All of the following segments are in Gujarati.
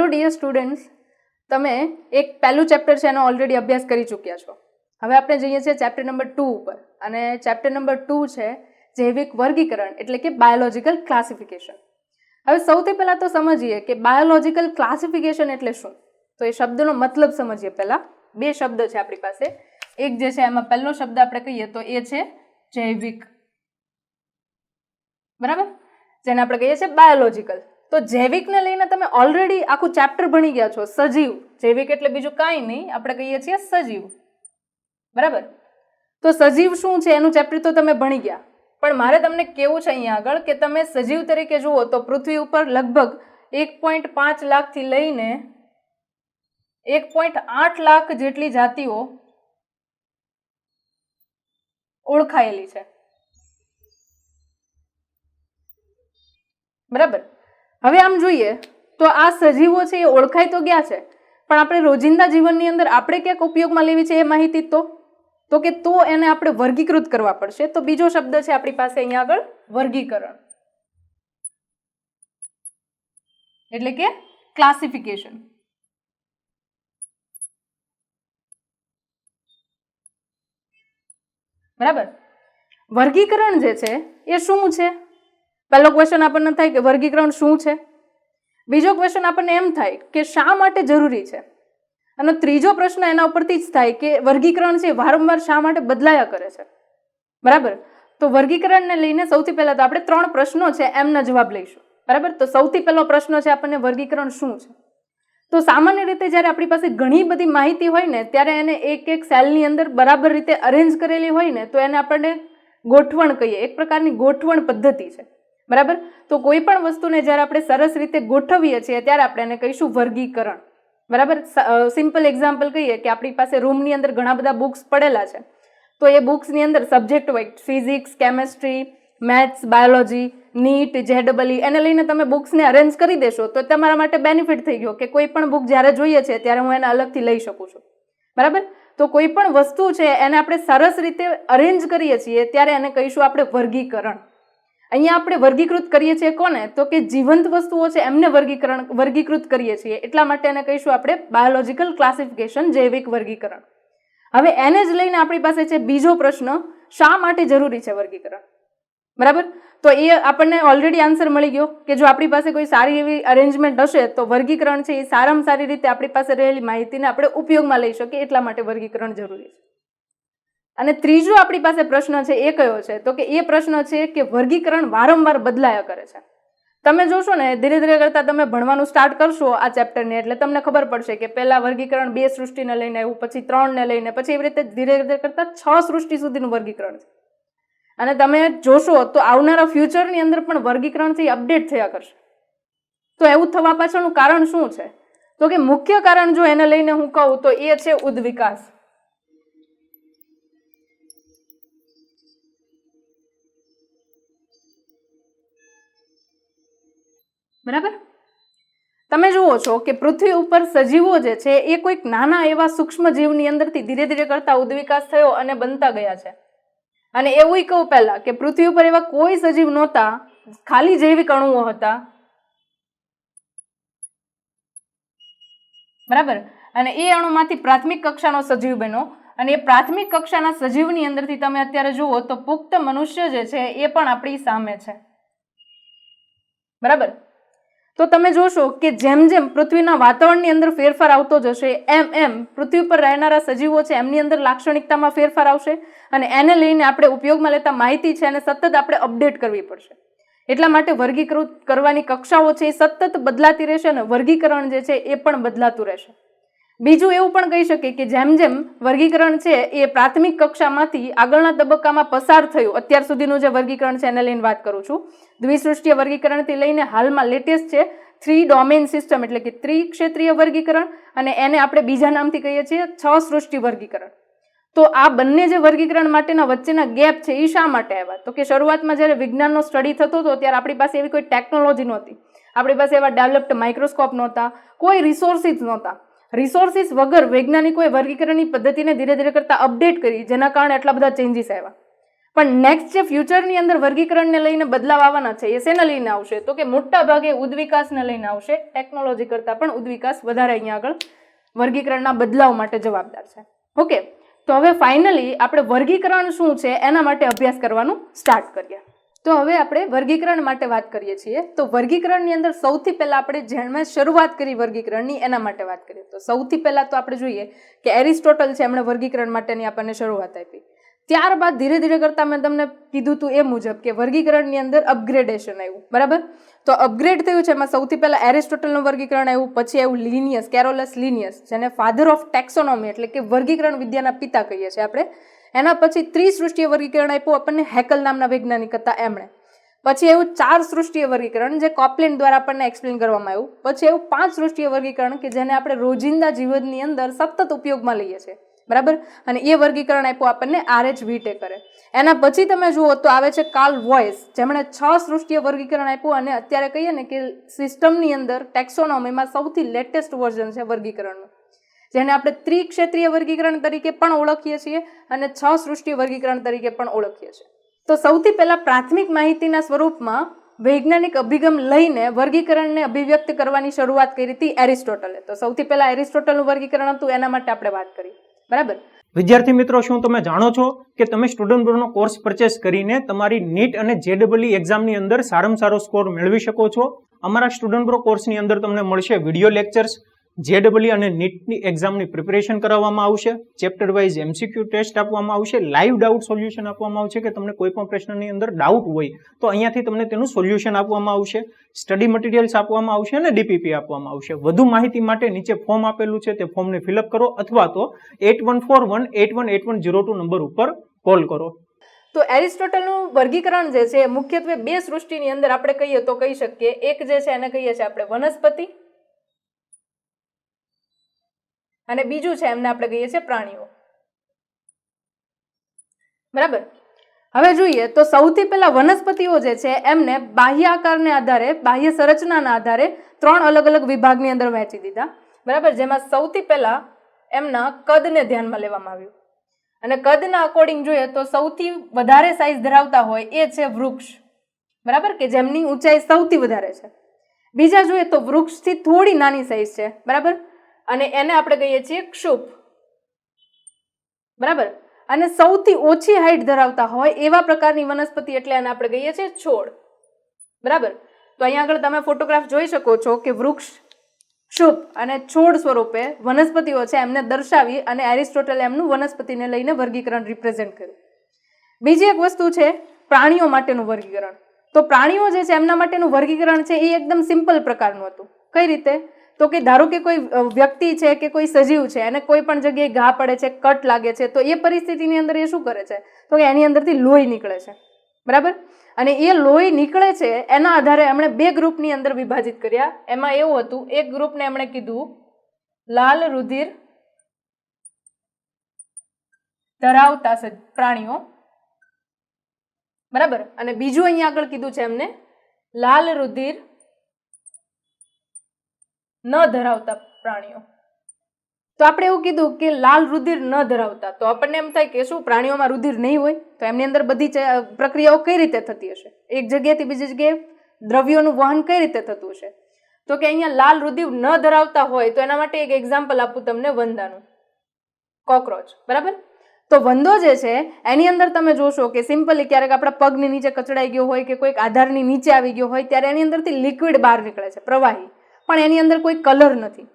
ડિયર સ્ટુડન્ટ્સ, તમે એક પહેલું ચેપ્ટર છે એનો ઓલરેડી અભ્યાસ કરી ચૂક્યા છો. હવે આપણે જઈએ છીએ ચેપ્ટર નંબર 2 ઉપર, અને ચેપ્ટર નંબર 2 છે જૈવિક વર્ગીકરણ એટલે કે બાયોલોજિકલ ક્લાસિફિકેશન. હવે સૌથી પહેલાં તો સમજીએ કે બાયોલોજિકલ ક્લાસિફિકેશન એટલે શું. તો એ શબ્દનો મતલબ સમજીએ. પહેલાં બે શબ્દ છે આપણી પાસે. એક જે છે એમાં પહેલો શબ્દ આપણે કહીએ તો એ છે જૈવિક, બરાબર, જેને આપણે કહીએ છીએ બાયોલોજિકલ. તો જૈવિકને લઈને તમે ઓલરેડી આખું ચેપ્ટર ભણી ગયા છો. સજીવ, જૈવિક એટલે બીજું કાંઈ નહીં, આપણે કહીએ છીએ સજીવ, બરાબર. તો સજીવ શું છે એનું ચેપ્ટર તો તમે ભણી ગયા, પણ મારે તમને કેવું છે અહીંયા આગળ કે તમે સજીવ તરીકે જુઓ તો પૃથ્વી ઉપર લગભગ 1.5 લાખથી લઈને 1.8 લાખ જેટલી જાતિઓ ઓળખાયેલી છે, બરાબર. હવે આમ જોઈએ તો આ સજીવો છે એ ઓળખાઈ તો ગયા છે, પણ આપણે રોજિંદા જીવનની અંદર આપણે ક્યાંક ઉપયોગમાં લેવી છે એ માહિતી તો એને આપણે વર્ગીકૃત કરવા પડશે. તો બીજો શબ્દ છે આપણી પાસે અહીંયા આગળ વર્ગીકરણ, એટલે કે ક્લાસિફિકેશન, બરાબર. વર્ગીકરણ જે છે એ શું છે? પહેલો ક્વેશ્ચન આપણને થાય કે વર્ગીકરણ શું છે. બીજો ક્વેશ્ચન આપણને એમ થાય કે શા માટે જરૂરી છે. અને ત્રીજો પ્રશ્ન એના ઉપરથી જ થાય કે વર્ગીકરણ છે વારંવાર શા માટે બદલાયા કરે છે, બરાબર. તો વર્ગીકરણને લઈને સૌથી પહેલા તો આપણે 3 પ્રશ્નો છે એમના જવાબ લઈશું, બરાબર. તો સૌથી પહેલો પ્રશ્ન છે આપણને વર્ગીકરણ શું છે. તો સામાન્ય રીતે જ્યારે આપણી પાસે ઘણી બધી માહિતી હોય ને ત્યારે એને એક સેલની અંદર બરાબર રીતે અરેન્જ કરેલી હોય ને તો એને આપણને ગોઠવણ કહીએ. એક પ્રકારની ગોઠવણ પદ્ધતિ છે, બરાબર. તો કોઈ પણ વસ્તુને જ્યારે આપણે સરસ રીતે ગોઠવીએ છીએ ત્યારે આપણે એને કહીશું વર્ગીકરણ, બરાબર. સિમ્પલ એક્ઝામ્પલ કહીએ કે આપણી પાસે રૂમની અંદર ઘણા બધા બુક્સ પડેલા છે, તો એ બુક્સની અંદર સબ્જેક્ટ હોય physics, chemistry, maths, biology, NEET, JEE, એને લઈને તમે બુક્સને અરેન્જ કરી દેશો તો તમારા માટે બેનિફિટ થઈ ગયો કે કોઈ પણ બુક જ્યારે જોઈએ છે ત્યારે હું એને અલગથી લઈ શકું છું, બરાબર. તો કોઈ પણ વસ્તુ છે એને આપણે સરસ રીતે અરેન્જ કરીએ છીએ ત્યારે એને કહીશું આપણે વર્ગીકરણ. અહીંયા આપણે વર્ગીકૃત કરીએ છીએ કોને? તો કે જીવંત વસ્તુઓ છે એમને વર્ગીકૃત કરીએ છીએ, એટલા માટે એને કહીશું આપણે બાયોલોજિકલ ક્લાસિફિકેશન, જૈવિક વર્ગીકરણ. હવે એને જ લઈને આપણી પાસે છે બીજો પ્રશ્ન, શા માટે જરૂરી છે વર્ગીકરણ, બરાબર. તો એ આપણને ઓલરેડી આન્સર મળી ગયો કે જો આપણી પાસે કોઈ સારી એવી અરેન્જમેન્ટ હશે તો વર્ગીકરણ છે એ સારામાં સારી રીતે આપણી પાસે રહેલી માહિતીને આપણે ઉપયોગમાં લઈ શકીએ, એટલા માટે વર્ગીકરણ જરૂરી છે. અને ત્રીજો આપણી પાસે પ્રશ્ન છે એ કયો છે? તો કે એ પ્રશ્ન છે કે વર્ગીકરણ વારંવાર બદલાયા કરે છે. તમે જોશો ને ધીરે ધીરે કરતા તમે ભણવાનું સ્ટાર્ટ કરશો આ ચેપ્ટરને એટલે તમને ખબર પડશે કે પહેલા વર્ગીકરણ 2 સૃષ્ટિને લઈને આવ્યું, પછી 3 ને લઈને, પછી એવી રીતે ધીરે ધીરે કરતા 6 સૃષ્ટિ સુધીનું વર્ગીકરણ છે. અને તમે જોશો તો આવનારા ફ્યુચરની અંદર પણ વર્ગીકરણથી અપડેટ થયા કરશે. તો એવું થવા પાછળનું કારણ શું છે? તો કે મુખ્ય કારણ જો એને લઈને હું કહું તો એ છે ઉદ્વિકાસ, બરાબર. તમે જુઓ છો કે પૃથ્વી ઉપર સજીવો જે છે એ કોઈક નાના એવા સૂક્ષ્મ જીવની અંદરથી ધીરે ધીરે કરતા ઉદ્વિકાસ થયો અને બનતા ગયા છે. અને એવું કહું પહેલા કે પૃથ્વી ઉપર એવા કોઈ સજીવ નહોતા, ખાલી જૈવિક અણુઓ હતા, બરાબર. અને એ અણુમાંથી પ્રાથમિક કક્ષાનો સજીવ બન્યો, અને એ પ્રાથમિક કક્ષાના સજીવની અંદરથી તમે અત્યારે જુઓ તો પુખ્ત મનુષ્ય જે છે એ પણ આપણી સામે છે, બરાબર. તો તમે જોશો કે જેમ જેમ પૃથ્વીના વાતાવરણની અંદર ફેરફાર આવતો જશે એમ એમ પૃથ્વી પર રહેનારા સજીવો છે એમની અંદર લાક્ષણિકતામાં ફેરફાર આવશે, અને એને લઈને આપણે ઉપયોગમાં લેતા માહિતી છે એને સતત આપણે અપડેટ કરવી પડશે. એટલા માટે વર્ગીકૃત કરવાની કક્ષાઓ છે એ સતત બદલાતી રહેશે અને વર્ગીકરણ જે છે એ પણ બદલાતું રહેશે. બીજું એવું પણ કહી શકીએ કે જેમ જેમ વર્ગીકરણ છે એ પ્રાથમિક કક્ષામાંથી આગળના તબક્કામાં પસાર થયું, અત્યાર સુધીનું જે વર્ગીકરણ છે એને લઈને વાત કરું છું, દ્વિસૃષ્ટીય વર્ગીકરણથી લઈને હાલમાં લેટેસ્ટ છે 3 ડોમેન સિસ્ટમ એટલે કે ત્રિક્ષેત્રીય વર્ગીકરણ, અને એને આપણે બીજા નામથી કહીએ છીએ 6 સૃષ્ટિ વર્ગીકરણ. તો આ બંને જે વર્ગીકરણ માટેના વચ્ચેના ગેપ છે એ શા માટે આવ્યા? તો કે શરૂઆતમાં જ્યારે વિજ્ઞાનનો સ્ટડી થતો હતો ત્યારે આપણી પાસે એવી કોઈ ટેકનોલોજી નહોતી, આપણી પાસે એવા ડેવલપ્ડ માઇક્રોસ્કોપ નહોતા, કોઈ રિસોર્સિસ નહોતા. રિસોર્સિસ વગર વૈજ્ઞાનિકોએ વર્ગીકરણની પદ્ધતિને ધીરે ધીરે કરતા અપડેટ કરી, જેના કારણે આટલા બધા ચેન્જીસ આવ્યા. પણ નેક્સ્ટ જે ફ્યુચરની અંદર વર્ગીકરણને લઈને બદલાવ આવવાના છે એ શેને લઈને આવશે? તો કે મોટા ભાગે ઉદ્વિકાસને લઈને આવશે. ટેકનોલોજી કરતાં પણ ઉદ્વિકાસ વધારે અહીંયા આગળ વર્ગીકરણના બદલાવ માટે જવાબદાર છે. ઓકે, તો હવે ફાઇનલી આપણે વર્ગીકરણ શું છે એના માટે અભ્યાસ કરવાનું સ્ટાર્ટ કરીએ. તો હવે આપણે વર્ગીકરણ માટે વાત કરીએ છીએ. તો વર્ગીકરણની અંદર સૌથી પહેલા આપણે જેણે શરૂઆત કરી વર્ગીકરણની એના માટે વાત કરીએ. તો સૌથી પહેલા તો આપણે જોઈએ કે એરિસ્ટોટલ છે, એમણે વર્ગીકરણ માટેની આપણને શરૂઆત આપી. ત્યારબાદ ધીરે ધીરે કરતા મેં તમને કીધું હતું એ મુજબ કે વર્ગીકરણની અંદર અપગ્રેડેશન આવ્યું, બરાબર? તો અપગ્રેડ થયું છે. એમાં સૌથી પહેલા એરિસ્ટોટલનું વર્ગીકરણ આવ્યું, પછી આવ્યું લિનિયસ, કેરોલસ લિનિયસ, જેને ફાધર ઓફ ટેક્સોનોમી એટલે કે વર્ગીકરણ વિદ્યાના પિતા કહીએ છીએ આપણે. એના પછી ત્રિસૃષ્ટીય વર્ગીકરણ આપ્યું આપણને હેકલ નામના વૈજ્ઞાનિક હતા એમણે. પછી એવું 4 સૃષ્ટીય વર્ગીકરણ જે કોપલેન દ્વારા આપણને એક્સપ્લેન કરવામાં આવ્યું. પછી એવું 5 સૃષ્ટીય વર્ગીકરણ કે જેને આપણે રોજિંદા જીવનની અંદર સતત ઉપયોગમાં લઈએ છીએ, બરાબર? અને એ વર્ગીકરણ આપ્યું આપણને R.H. વિટેકરે. એના પછી તમે જુઓ તો આવે છે કાર્લ વોયસ, જેમણે 6 સૃષ્ટીય વર્ગીકરણ આપ્યું. અને અત્યારે કહીએ ને કે સિસ્ટમની અંદર ટેક્સોનોમીમાં સૌથી લેટેસ્ટ વર્ઝન છે વર્ગીકરણનું, જેને આપણે ત્રિક્ષેત્રીય વર્ગીકરણ તરીકે પણ ઓળખીએ છીએ અને 6 સૃષ્ટીય વર્ગીકરણ તરીકે પણ ઓળખીએ છીએ. તો સૌથી પહેલા પ્રાથમિક માહિતીના સ્વરૂપમાં વૈજ્ઞાનિક અભિગમ લઈને વર્ગીકરણને અભિવ્યક્ત કરવાની શરૂઆત કરી હતી એરિસ્ટોટલે. તો સૌથી પહેલા એરિસ્ટોટલનું વર્ગીકરણ હતું, એના માટે આપણે વાત કરી, બરાબર? વિદ્યાર્થી મિત્રો, શું તમે જાણો છો કે તમે સ્ટુડન્ટ બ્રોનો કોર્સ પરચેસ કરીને તમારી નીટ અને JEE એક્ઝામની અંદર સારામાં સારો સ્કોર મેળવી શકો છો? અમારા સ્ટુડન્ટ બ્રો કોર્સની અંદર તમને મળશે વિડીયો લેક્ચર્સ, JEE અને નીટની એક્ઝામની પ્રિપેરેશન કરાવવામાં આવશે, ચેપ્ટર વાઇઝ MCQ ટેસ્ટ આપવામાં આવશે, લાઈવ ડાઉટ સોલ્યુશન આપવામાં આવશે કે તમને કોઈ પણ પ્રશ્નની અંદર ડાઉટ હોય તો અહીંયાથી તમને તેનું સોલ્યુશન આપવામાં આવશે, સ્ટડી મટીરિયલ્સ આપવામાં આવશે અને DPP આપવામાં આવશે. વધુ માહિતી માટે નીચે ફોર્મ આપેલું છે, તે ફોર્મને ફિલઅપ કરો અથવા તો 8141818102 નંબર ઉપર કોલ કરો. તો એરિસ્ટોટલનું વર્ગીકરણ જે છે મુખ્યત્વે 2 સૃષ્ટિની અંદર આપણે કહીએ તો કહી શકીએ. એક જે છે એને કહીએ છીએ આપણે વનસ્પતિ અને બીજું છે એમને આપણે કહીએ છીએ પ્રાણીઓ, બરાબર? હવે જોઈએ તો સૌથી પહેલા વનસ્પતિઓ જે છે એમને બાહ્ય આકારને આધારે, બાહ્ય સંરચનાના આધારે 3 અલગ અલગ વિભાગની અંદર વહેંચી દીધા, બરાબર? જેમાં સૌથી પહેલા એમના કદને ધ્યાનમાં લેવામાં આવ્યું. અને કદના અકોર્ડિંગ જોઈએ તો સૌથી વધારે સાઇઝ ધરાવતા હોય એ છે વૃક્ષ, બરાબર? કે જેમની ઊંચાઈ સૌથી વધારે છે. બીજા જોઈએ તો વૃક્ષથી થોડી નાની સાઇઝ છે, બરાબર? અને એને આપણે કહીએ છીએ ક્ષુપ, બરાબર? અને સૌથી ઓછી હાઈટ ધરાવતા હોય એવા પ્રકારની વનસ્પતિ એટલે એને આપણે કહીએ છીએ છોડ, બરાબર? તો અહીંયા આગળ તમે ફોટોગ્રાફ જોઈ શકો છો કે વૃક્ષ, ક્ષુપ અને છોડ સ્વરૂપે વનસ્પતિઓ છે એમને દર્શાવી અને એરિસ્ટોટલે એમનું વનસ્પતિને લઈને વર્ગીકરણ રિપ્રેઝેન્ટ કર્યું. બીજી એક વસ્તુ છે પ્રાણીઓ માટેનું વર્ગીકરણ. તો પ્રાણીઓ જે છે એમના માટેનું વર્ગીકરણ છે એ એકદમ સિમ્પલ પ્રકારનું હતું. કઈ રીતે? તો કે ધારો કે કોઈ વ્યક્તિ છે કે કોઈ સજીવ છે અને કોઈ પણ જગ્યાએ ઘા પડે છે, કટ લાગે છે, તો એ પરિસ્થિતિની અંદર એ શું કરે છે? તો કે એની અંદરથી લોહી નીકળે છે, બરાબર? અને એ લોહી નીકળે છે એના આધારે એમણે 2 ગ્રુપની અંદર વિભાજિત કર્યા. એમાં એવું હતું, એક ગ્રુપને એમણે કીધું લાલ રુધિર ધરાવતા પ્રાણીઓ, બરાબર? અને બીજું અહીંયા આગળ કીધું છે એમને લાલ રુધિર ન ધરાવતા પ્રાણીઓ. તો આપણે એવું કીધું કે લાલ રુધિર ન ધરાવતા, તો આપણને એમ થાય કે શું પ્રાણીઓમાં રુધિર નહીં હોય? તો એમની અંદર બધી પ્રક્રિયાઓ કઈ રીતે થતી હશે? એક જગ્યાએથી બીજી જગ્યાએ દ્રવ્યોનું વહન કઈ રીતે થતું હશે? તો કે અહીંયા લાલ રુધિર ન ધરાવતા હોય તો એના માટે એક એક્ઝામ્પલ આપું તમને, વંદાનું, કોકરોચ, બરાબર? તો વંદો જે છે એની અંદર તમે જોશો કે સિમ્પલી ક્યારેક આપણા પગની નીચે કચડાઈ ગયો હોય કે કોઈક આધારની નીચે આવી ગયો હોય ત્યારે એની અંદરથી લિક્વિડ બહાર નીકળે છે, પ્રવાહી, પણ એની અંદર કોઈ કલર નથી.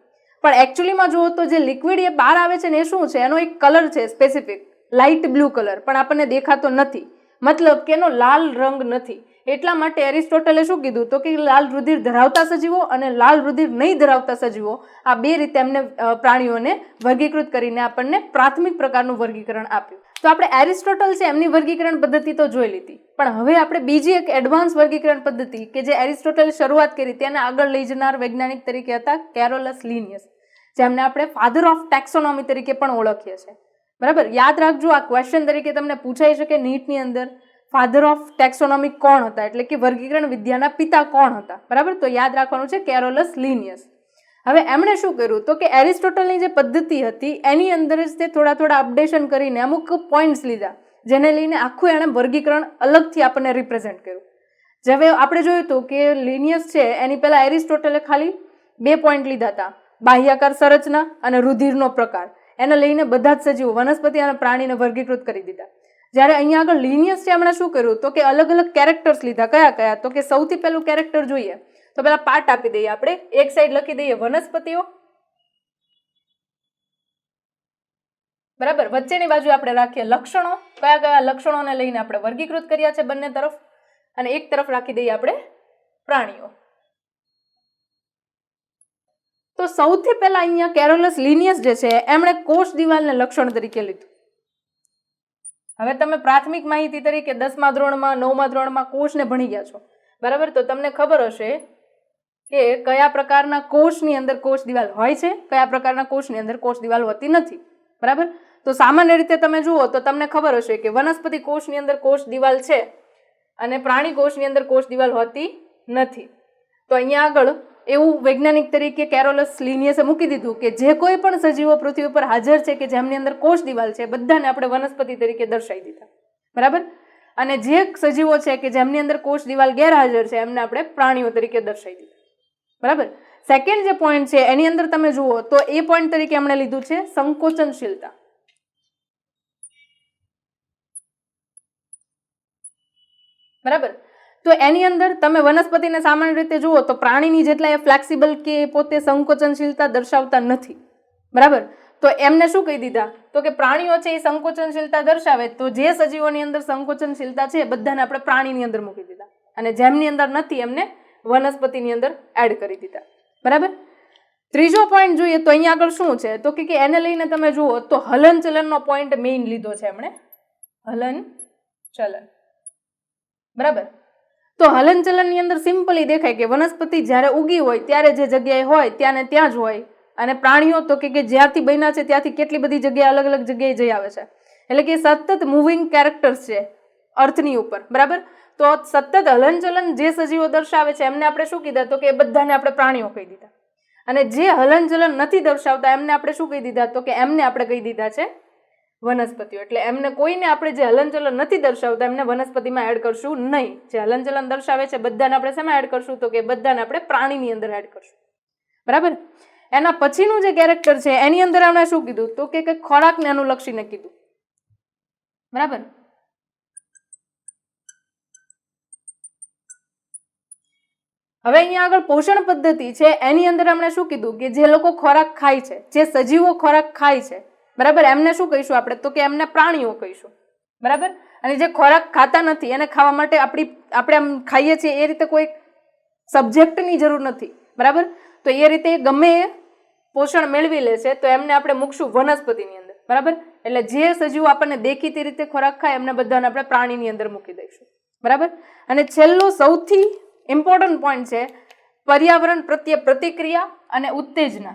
પણ એકચ્યુઅલીમાં જુઓ તો જે લિક્વિડ એ બહાર આવે છે ને એ શું છે? એનો એક કલર છે સ્પેસિફિક, લાઇટ બ્લુ કલર, પણ આપણને દેખાતો નથી, મતલબ કે એનો લાલ રંગ નથી. એટલા માટે એરિસ્ટોટલે શું કીધું? તો કે લાલ રુધિર ધરાવતા સજીવો અને લાલ રુધિર નહીં ધરાવતા સજીવો, આ 2 રીતે એમને પ્રાણીઓને વર્ગીકૃત કરીને આપણને પ્રાથમિક પ્રકારનું વર્ગીકરણ આપ્યું. તો આપણે એરિસ્ટોટલ છે એમની વર્ગીકરણ પદ્ધતિ તો જોઈ લીધી, પણ હવે આપણે બીજી એક એડવાન્સ વર્ગીકરણ પદ્ધતિ કે જે એરિસ્ટોટલે શરૂઆત કરી તેને આગળ લઈ જનાર વૈજ્ઞાનિક તરીકે હતા કેરોલસ લિનિયસ, જેમને આપણે ફાધર ઓફ ટેક્સોનોમી તરીકે પણ ઓળખીએ છીએ, બરાબર? યાદ રાખજો, આ ક્વેશ્ચન તરીકે તમને પૂછાઈ શકે નીટની અંદર, ફાધર ઓફ ટેક્સોનોમી કોણ હતા, એટલે કે વર્ગીકરણ વિદ્યાના પિતા કોણ હતા, બરાબર? તો યાદ રાખવાનું છે કેરોલસ લિનિયસ. હવે એમણે શું કર્યું? તો કે એરિસ્ટોટલની જે પદ્ધતિ હતી એની અંદર જ તે થોડા અપડેશન કરીને અમુક પોઈન્ટ્સ લીધા, જેને લઈને આખું એણે વર્ગીકરણ અલગથી આપણને રિપ્રેઝેન્ટ કર્યું. હવે આપણે જોયું હતું કે લિનિયસ છે એની પહેલા એરિસ્ટોટલે ખાલી 2 પોઈન્ટ લીધા હતા, બાહ્યાકાર સંરચના અને રુધિરનો પ્રકાર. એને લઈને બધા જ સજીવો, વનસ્પતિ અને પ્રાણીને વર્ગીકૃત કરી દીધા. જ્યારે અહીંયા આગળ લિનિયસ છે એમણે શું કર્યું તો કે અલગ અલગ કેરેક્ટર્સ લીધા. કયા કયા? તો કે સૌથી પહેલું કેરેક્ટર જોઈએ તો પેલા પાર્ટ આપી દઈએ આપણે. એક સાઈડ લખી દઈએ વનસ્પતિઓ, બરાબર. વચ્ચેની બાજુ આપણે રાખીએ લક્ષણો, કયા કયા લક્ષણોને લઈને આપણે વર્ગીકૃત કર્યા છે બંને તરફ, અને એક તરફ રાખી દઈએ આપણે પ્રાણીઓ. તો સૌથી પહેલા અહીંયા કેરોલસ લિનિયસ જે છે એમણે કોષ દિવાલને લક્ષણ તરીકે લીધું. હવે તમે પ્રાથમિક માહિતી તરીકે 10મા ધોરણમાં 9મા ધોરણમાં કોષને ભણી ગયા છો, બરાબર. તો તમને ખબર હશે કે કયા પ્રકારના કોષની અંદર કોષ દિવાલ હોય છે, કયા પ્રકારના કોષની અંદર કોષ દિવાલ હોતી નથી, બરાબર. તો સામાન્ય રીતે તમે જુઓ તો તમને ખબર હશે કે વનસ્પતિ કોષની અંદર કોષ દિવાલ છે અને પ્રાણી કોષની અંદર કોષ દિવાલ હોતી નથી. તો અહીંયા આગળ એવું વૈજ્ઞાનિક તરીકે કેરોલસ લિનિયસે મૂકી દીધું કે જે કોઈ પણ સજીવો પૃથ્વી ઉપર હાજર છે કે જેમની અંદર કોષ દિવાલ છે બધાને આપણે વનસ્પતિ તરીકે દર્શાવી દીધા, બરાબર. અને જે સજીવો છે કે જેમની અંદર કોષ દિવાલ ગેરહાજર છે એમને આપણે પ્રાણીઓ તરીકે દર્શાવી દીધા, બરાબર. સેકન્ડ જે પોઈન્ટ છે એની અંદર તમે જુઓ તો એ પોઈન્ટ તરીકે એમણે લીધું છે સંકોચનશીલતા, બરાબર. તો એની અંદર તમે વનસ્પતિને સામાન્ય રીતે જુઓ તો પ્રાણીની જેટલા એ ફ્લેક્સિબલ કે પોતે સંકોચનશીલતા દર્શાવતા નથી, બરાબર. તો એમને શું કહી દીધા તો કે પ્રાણીઓ છે એ સંકોચનશીલતા દર્શાવે, તો જે સજીવોની અંદર સંકોચનશીલતા છે બધાને આપણે પ્રાણીની અંદર મૂકી દીધા, અને જેમની અંદર નથી એમને વનસ્પતિની અંદર એડ કરી દીધા, બરાબર. ત્રીજો પોઈન્ટ જોઈએ તો અહીંયા આગળ શું છે તો કે એને લઈને તમે જુઓ તો હલનચલનનો પોઈન્ટ મેઇન લીધો છે એમણે, હલનચલન, બરાબર. તો હલનચલનની અંદર સિમ્પલી દેખાય કે વનસ્પતિ જ્યારે ઉગી હોય ત્યારે જે જગ્યાએ હોય ત્યાં ને ત્યાં જ હોય, અને પ્રાણીઓ તો કે જ્યાંથી બન્યા છે ત્યાંથી કેટલી બધી જગ્યાએ અલગ અલગ જગ્યાએ જઈ આવે છે, એટલે કે સતત મૂવિંગ કેરેક્ટર્સ છે અર્થની ઉપર, બરાબર. તો સતત હલનચલન જે સજીવો દર્શાવે છે એમને આપણે શું કીધા તો કે એ બધાને આપણે પ્રાણીઓ કહી દીધા, અને જે હલનચલન નથી દર્શાવતા એમને આપણે શું કહી દીધા તો કે એમને આપણે કહી દીધા છે વનસ્પતિઓ. એટલે એમને કોઈને આપણે જે હલનચલન નથી દર્શાવતા એમને વનસ્પતિમાં એડ કરશું નહીં. જે હલનચલન દર્શાવે છે બધાને આપણે શેમાં એડ કરશું તો કે બધાને આપણે પ્રાણીની અંદર એડ કરશું, બરાબર. એના પછીનું જે કેરેક્ટર છે એની અંદર આપણે શું કીધું તો કે ખોરાકને અનુલક્ષીને કીધું, બરાબર. હવે અહીંયા આગળ પોષણ પદ્ધતિ છે એની અંદર આપણે શું કીધું કે જે લોકો ખોરાક ખાય છે, જે સજીવો ખોરાક ખાય છે, બરાબર, એમને શું કહીશું આપણે તો કે એમને પ્રાણીઓ કહીશું, બરાબર. અને જે ખોરાક ખાતા નથી એને ખાવા માટે આપણે આમ ખાઈએ છીએ એ રીતે કોઈ સબ્જેક્ટની જરૂર નથી, બરાબર. તો એ રીતે ગમે એ પોષણ મેળવી લે છે તો એમને આપણે મૂકશું વનસ્પતિની અંદર, બરાબર. એટલે જે સજીવો આપણને દેખીતી રીતે ખોરાક ખાય એમને બધાને આપણે પ્રાણીની અંદર મૂકી દઈશું, બરાબર. અને છેલ્લો સૌથી ઇમ્પોર્ટન્ટ પોઈન્ટ છે પર્યાવરણ પ્રત્યે પ્રતિક્રિયા અને ઉત્તેજના,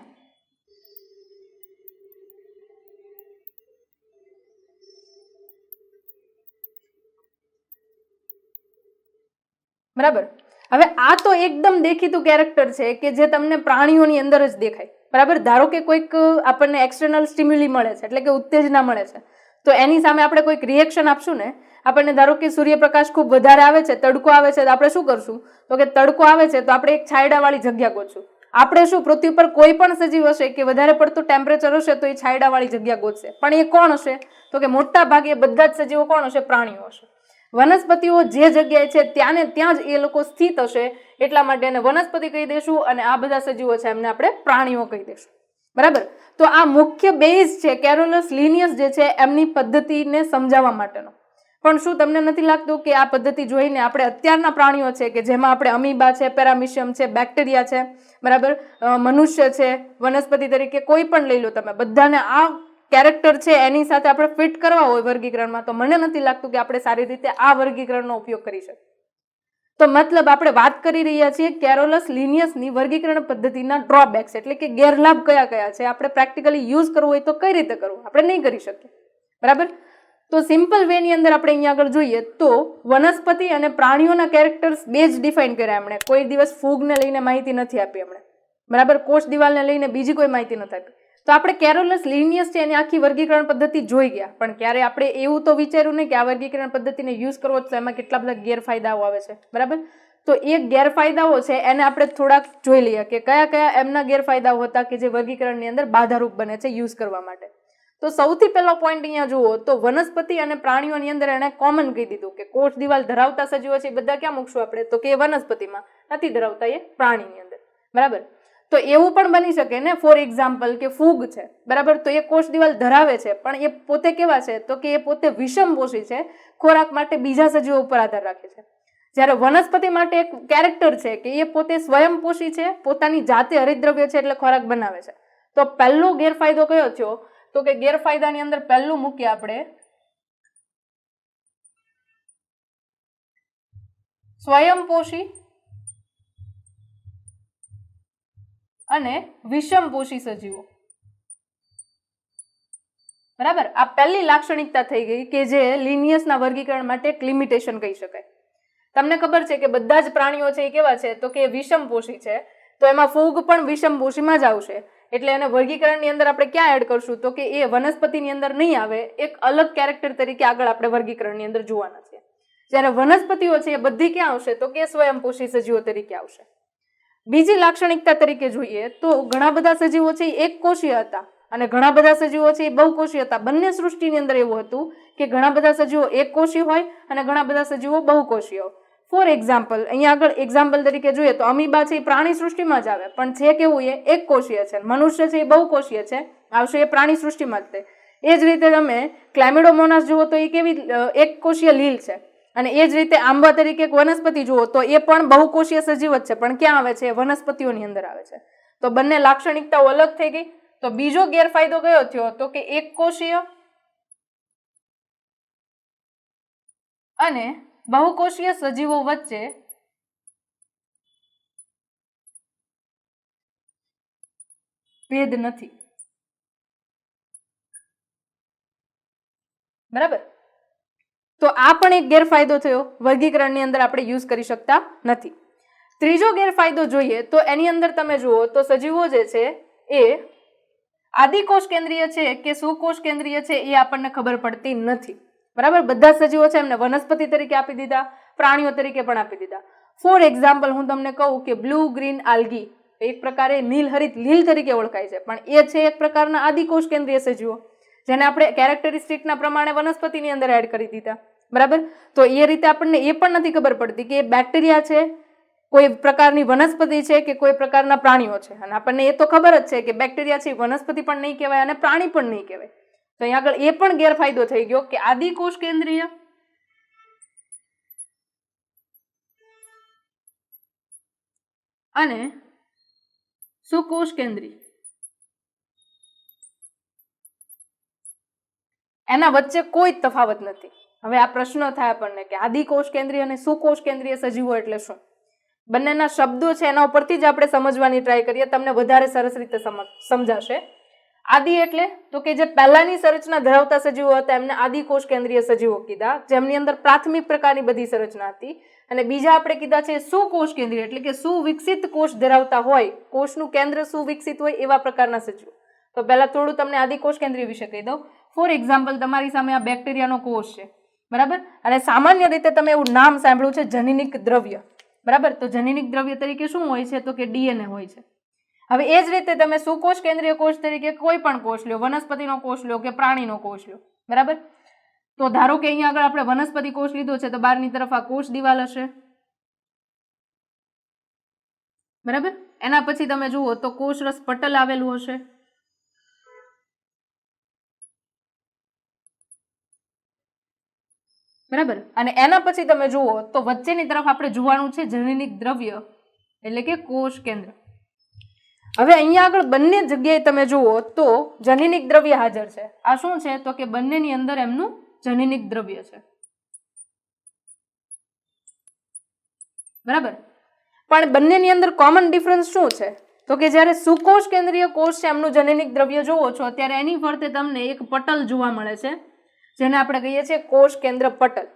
બરાબર. હવે આ તો એકદમ દેખીતું કેરેક્ટર છે કે જે તમને પ્રાણીઓની અંદર જ દેખાય, બરાબર. ધારો કે કોઈક આપણને એક્સટર્નલ સ્ટિમ્યુલી મળે છે એટલે કે ઉત્તેજના મળે છે તો એની સામે આપણે કોઈક રિએક્શન આપશું ને, આપણને ધારો કે સૂર્યપ્રકાશ ખૂબ વધારે આવે છે, તડકો આવે છે તો આપણે શું કરશું તો કે તડકો આવે છે તો આપણે એક છાયડાવાળી જગ્યા ગોતશું. આપણે શું પૃથ્વી પર કોઈ પણ સજીવ હશે કે વધારે પડતું ટેમ્પરેચર હશે તો એ છાયડાવાળી જગ્યા ગોતશે, પણ એ કોણ હશે તો કે મોટા ભાગે બધા જ સજીવો કોણ હશે પ્રાણીઓ હશે. વનસ્પતિઓ જે જગ્યાએ છે ત્યાં ને ત્યાં જ એ લોકો સ્થિત હશે, એટલા માટે એને વનસ્પતિ કહી દઈશું અને આ બધા સજીવો છે એમને આપણે પ્રાણીઓ કહી દઈશું, બરાબર. તો આ મુખ્ય બેઝ છે કેરોલસ લિનિયસ જે છે એમની પદ્ધતિને સમજાવવા માટેનો. પણ શું તમને નથી લાગતું કે આ પદ્ધતિ જોઈને આપણે અત્યારના પ્રાણીઓ છે કે જેમાં આપણે અમીબા છે, પેરામિશિયમ છે, બેક્ટેરિયા છે, બરાબર, મનુષ્ય છે, વનસ્પતિ તરીકે કોઈ પણ લઈ લો તમે, બધાને આ કેરેક્ટર છે એની સાથે આપણે ફિટ કરવા હોય વર્ગીકરણમાં તો મને નથી લાગતું કે આપણે સારી રીતે આ વર્ગીકરણનો ઉપયોગ કરી શકીએ. તો મતલબ આપણે વાત કરી રહ્યા છીએ કેરોલસ લિનિયસની વર્ગીકરણ પદ્ધતિના ડ્રોબેક્સ, એટલે કે ગેરલાભ કયા કયા છે, આપણે પ્રેક્ટિકલી યુઝ કરવું હોય તો કઈ રીતે કરવું, આપણે નહીં કરી શકીએ, બરાબર. તો સિમ્પલ વે ની અંદર આપણે અહીંયા આગળ જોઈએ તો વનસ્પતિ અને પ્રાણીઓના કેરેક્ટર્સ બે જ ડિફાઇન કર્યા એમણે. કોઈ દિવસ ફૂગને લઈને માહિતી નથી આપી એમણે, બરાબર. કોષ દિવાલને લઈને બીજી કોઈ માહિતી નથી આપી. તો આપણે કેરોલસ લિનિયસ છે એની આખી વર્ગીકરણ પદ્ધતિ જોઈ ગયા, પણ ક્યારે આપણે એવું તો વિચાર્યું નહીં કે આ વર્ગીકરણ પદ્ધતિને યુઝ કરવો તો એમાં કેટલા બધા ગેરફાયદાઓ આવે છે, બરાબર? તો એ ગેરફાયદાઓ છે એને આપણે થોડાક જોઈ લઈએ કે કયા કયા એમના ગેરફાયદાઓ હતા કે જે વર્ગીકરણની અંદર બાધારૂપ બને છે યુઝ કરવા માટે. તો સૌથી પહેલો પોઈન્ટ અહીંયા જુઓ તો વનસ્પતિ અને પ્રાણીઓની અંદર એને કોમન કહી દીધું કે કોષ દિવાલ ધરાવતા સજીવો છે એ બધા ક્યાં મૂકશું આપણે, તો કે એ વનસ્પતિમાં, નથી ધરાવતા એ પ્રાણીની અંદર, બરાબર? તો એવું પણ બની શકે ને, ફોર એક્ઝામ્પલ કે ફૂગ છે, બરાબર? તો એ કોષ દિવાલ ધરાવે છે પણ એ પોતે કેવા છે, તો કે એ પોતે વિષમપોષી છે, ખોરાક માટે બીજા સજીવો ઉપર આધાર રાખે છે. જ્યારે વનસ્પતિ માટે એક કેરેક્ટર છે કે એ પોતે સ્વયંપોષી છે, પોતાની જાતે હરિતદ્રવ્ય છે એટલે ખોરાક બનાવે છે. તો પહેલો ગેરફાયદો કયો થયો, તો કે ગેરફાયદાની અંદર પહેલું મૂકીએ આપણે સ્વયંપોષી અને વિષમપોષી સજીવો, બરાબર? આ પહેલી લાક્ષણિકતા થઈ ગઈ કે જે લિનિયસના વર્ગીકરણ માટે એક લિમિટેશન કહી શકાય. તમને ખબર છે કે બધા જ પ્રાણીઓ છે એ કેવા છે, તો કે વિષમપોષી છે, તો એમાં ફૂગ પણ વિષમપોષીમાં જ આવશે, એટલે એને વર્ગીકરણની અંદર આપણે ક્યાં એડ કરશું, તો કે એ વનસ્પતિની અંદર નહીં આવે, એક અલગ કેરેક્ટર તરીકે આગળ આપણે વર્ગીકરણની અંદર જોવાના છે. જ્યારે વનસ્પતિઓ છે એ બધી ક્યાં આવશે, તો કે સ્વયંપોષી સજીવો તરીકે આવશે. બીજી લાક્ષણિકતા તરીકે જોઈએ તો ઘણા બધા સજીવો છે એ એક કોષીય હતા અને ઘણા બધા સજીવો છે એ બહુકોષી હતા. બંને સૃષ્ટિની અંદર એવું હતું કે ઘણા બધા સજીવો એક કોષી હોય અને ઘણા બધા સજીવો બહુકોષીય હોય. ફોર એક્ઝામ્પલ, અહીંયા આગળ એક્ઝામ્પલ તરીકે જોઈએ તો અમીબા છે એ પ્રાણી સૃષ્ટિમાં જ આવે, પણ છે કેવું, એ એક કોષીય છે. મનુષ્ય છે એ બહુકોષીય છે, આવશે એ પ્રાણી સૃષ્ટિમાં જ. એ જ રીતે તમે ક્લેમિડોમોનાસ જુઓ તો એ કેવી એક કોષીય લીલ છે, અને એ જ રીતે આંબા તરીકે એક વનસ્પતિ જુઓ તો એ પણ બહુકોષીય સજીવ જ છે, પણ ક્યાં આવે છે, વનસ્પતિઓની અંદર આવે છે. તો બંને લાક્ષણિકતાઓ અલગ થઈ ગઈ. તો બીજો ગેરફાયદો કયો થયો, તો કે એક કોષીય અને બહુકોષીય સજીવો વચ્ચે ભેદ નથી, બરાબર? તો આ પણ એક ગેરફાયદો થયો, વર્ગીકરણની અંદર આપણે યુઝ કરી શકતા નથી. ત્રીજો ગેરફાયદો જોઈએ તો એની અંદર તમે જુઓ તો સજીવો જે છે એ આદિકોષ કેન્દ્રીય છે કે સુકોષ કેન્દ્રીય છે એ આપણને ખબર પડતી નથી, બરાબર? બધા સજીવો છે એમને વનસ્પતિ તરીકે આપી દીધા, પ્રાણીઓ તરીકે પણ આપી દીધા. ફોર એક્ઝામ્પલ હું તમને કહું કે બ્લુ ગ્રીન આલ્ગી એક પ્રકારે નીલહરિત લીલ તરીકે ઓળખાય છે, પણ એ છે એક પ્રકારના આદિકોષ કેન્દ્રીય સજીવો જેને આપણે કેરેક્ટરિસ્ટિકના પ્રમાણે વનસ્પતિની અંદર એડ કરી દીધા, બરાબર? તો એ રીતે આપણને એ પણ નથી ખબર પડતી કે એ બેક્ટેરિયા છે, કોઈ પ્રકારની વનસ્પતિ છે કે કોઈ પ્રકારના પ્રાણીઓ છે. અને આપણને એ તો ખબર જ છે કે બેક્ટેરિયા છે વનસ્પતિ પણ નહીં કહેવાય અને પ્રાણી પણ નહીં કહેવાય. તો અહીંયા આગળ એ પણ ગેરફાયદો થઈ ગયો કે આદિકોષ કેન્દ્રીય અને સુકોષ કેન્દ્રીય એના વચ્ચે કોઈ તફાવત નથી. હવે આ પ્રશ્ન થાય આપણને કે આદિકોષ કેન્દ્રીય અને સુકોષ કેન્દ્રીય સજીવો એટલે શું? બંનેના શબ્દો છે એના ઉપરથી જ આપણે સમજવાની ટ્રાય કરીએ, તમને વધારે સરસ રીતે સમજાશે. આદિ એટલે તો કે જે પહેલાની સંરચના ધરાવતા સજીવો હતા એમને આદિકોષ કેન્દ્રીય સજીવો કીધા, જેમની અંદર પ્રાથમિક પ્રકારની બધી સંરચના હતી. અને બીજા આપણે કીધા છે સુકોષ કેન્દ્રીય એટલે કે સુવિકસિત કોષ ધરાવતા હોય, કોષનું કેન્દ્ર સુવિકસિત હોય એવા પ્રકારના સજીવો. તો પહેલા થોડું તમને આદિકોષ કેન્દ્રીય વિશે કહી દઉં. ફોર એક્ઝામ્પલ, તમારી સામે આ બેક્ટેરિયાનો કોષ છે, બરાબર? અને સામાન્ય રીતે તમે એવું નામ સાંભળ્યું છે જનીનિક દ્રવ્ય, બરાબર? તો જનીનિક દ્રવ્ય તરીકે શું હોય છે, તો કે ડીએનએ હોય છે. હવે એ જ રીતે તમે સુકોષ કેન્દ્રીય કોષ તરીકે કોઈ પણ કોષ લો, વનસ્પતિનો કોષ લો કે પ્રાણીનો કોષ લો, બરાબર? તો ધારો કે અહીંયા આગળ આપણે વનસ્પતિ કોષ લીધો છે તો બહારની તરફ આ કોષ દિવાલ હશે, બરાબર? એના પછી તમે જુઓ તો કોષરસ પટલ આવેલું હશે, બરાબર? અને એના પછી તમે જુઓ તો વચ્ચેની તરફ આપણે જોવાનું છે જનીનિક દ્રવ્ય એટલે કે કોષ કેન્દ્ર. હવે અહીંયા આગળ બંને જગ્યાએ તમે જુઓ તો જનીનિક દ્રવ્ય હાજર છે. આ શું છે, તો કે બંનેની અંદર એમનું જનીનિક દ્રવ્ય છે, બરાબર? પણ બંનેની અંદર કોમન ડિફરન્સ શું છે, તો કે જ્યારે સુકોષ કેન્દ્રીય કોષ છે એમનું જનીનિક દ્રવ્ય જોવો છો ત્યારે એની ફરતે તમને એક પટલ જોવા મળે છે જેને આપણે કહીએ છીએ કોષ કેન્દ્ર પટલ.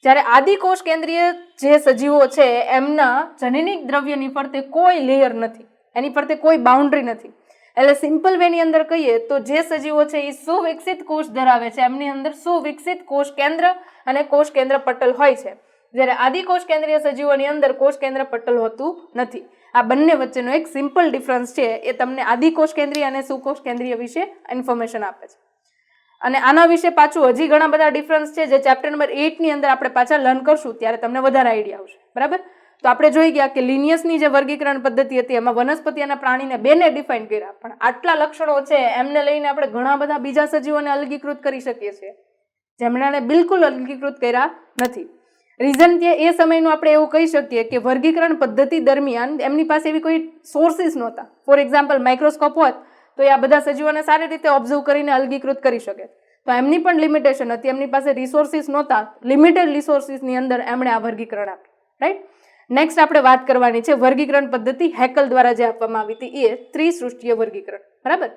જ્યારે આદિકોષ કેન્દ્રીય જે સજીવો છે એમના જનીનિક દ્રવ્યની ફરતે કોઈ લેયર નથી, એની ફરતે કોઈ બાઉન્ડ્રી નથી. એટલે સિમ્પલ વેની અંદર કહીએ તો જે સજીવો છે એ સુવિકસિત કોષ ધરાવે છે, એમની અંદર સુવિકસિત કોષ કેન્દ્ર અને કોષ કેન્દ્ર પટલ હોય છે, જ્યારે આદિકોષ કેન્દ્રીય સજીવોની અંદર કોષ કેન્દ્ર પટલ હોતું નથી. આ બંને વચ્ચેનો એક સિમ્પલ ડિફરન્સ છે, એ તમને આદિકોષ કેન્દ્રીય અને સુકોષ કેન્દ્રીય વિશે ઇન્ફોર્મેશન આપે છે. અને આના વિશે પાછું હજી ઘણા બધા ડિફરન્સ છે જે ચેપ્ટર નંબર 8 ની અંદર આપણે પાછા લર્ન કરશું ત્યારે તમને વધારે આઈડિયા આવશે. બરાબર, તો આપણે જોઈ ગયા કે લિનિયસની જે વર્ગીકરણ પદ્ધતિ હતી એમાં વનસ્પતિ અને પ્રાણીને બેને ડિફાઇન કર્યા, પણ આટલા લક્ષણો છે એમને લઈને આપણે ઘણા બધા બીજા સજીવોને અલગીકૃત કરી શકીએ છીએ જેમણે બિલકુલ અલગીકૃત કર્યા નથી. રીઝન એ સમયનું આપણે એવું કહી શકીએ કે વર્ગીકરણ પદ્ધતિ દરમિયાન એમની પાસે એવી કોઈ સોર્સિસ નહોતા. ફોર એક્ઝામ્પલ માઇક્રોસ્કોપ હોત તો એ આ બધા સજીવોને સારી રીતે ઓબ્ઝર્વ કરીને અલગીકૃત કરી શકે, તો એમની પણ લિમિટેશન હતી, એમની પાસે રિસોર્સિસ નહોતા, લિમિટેડ રિસોર્સિસની અંદર એમણે આ વર્ગીકરણ આપ્યું. રાઈટ, નેક્સ્ટ આપણે વાત કરવાની છે વર્ગીકરણ પદ્ધતિ હેકલ દ્વારા જે આપવામાં આવી હતી એ ત્રિસૃષ્ટીય વર્ગીકરણ. બરાબર,